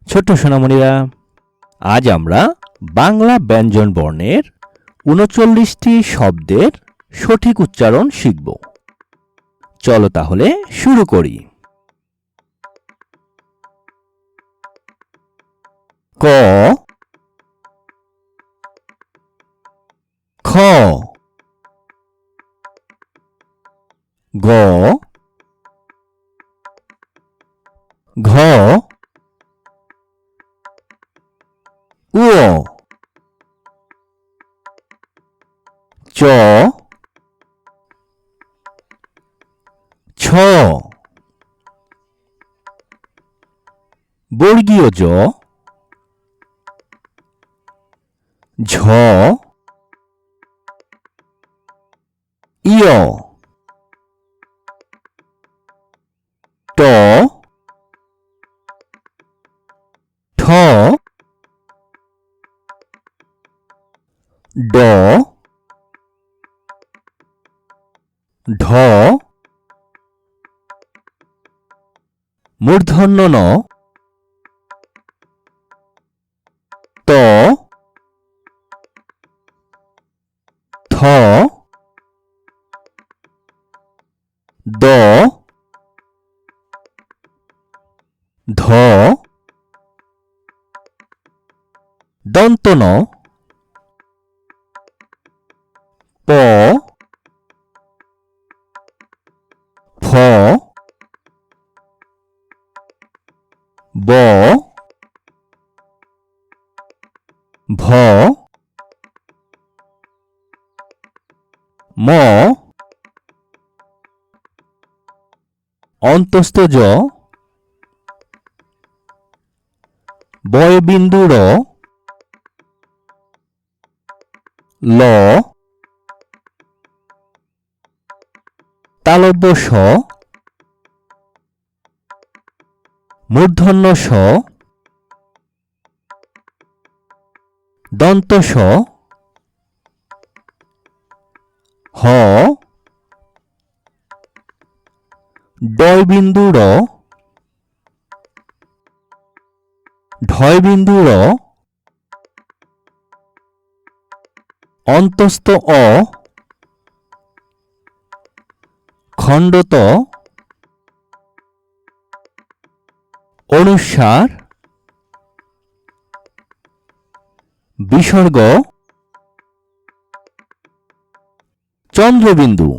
ছোট্ট সোনামণিরা, আজ আমরা বাংলা ব্যঞ্জন বর্ণের ৩৯টি শব্দের সঠিক উচ্চারণ শিখব। চলো তাহলে শুরু করি। ক, খ, গ, ঘ, উ, চ, ছ, বর্গীয় জ, ঝ, ইয়, ট, ঠ, ড, ঢ, মূর্ধন্য ণ, ত, থ, দ, ধ, দন্ত ন, প, ফ, ব, ভ, ম, অন্তস্থ জ, বয়বিন্দু র, ল, তালব্য স, মূর্ধন্য স, দন্ত স, হ, ডয়বিন্দু র, ঢয়বিন্দু র, অন্তস্থ অ, খণ্ডত, অনুস্বার, বিসর্গ, চন্দ্রবিন্দু।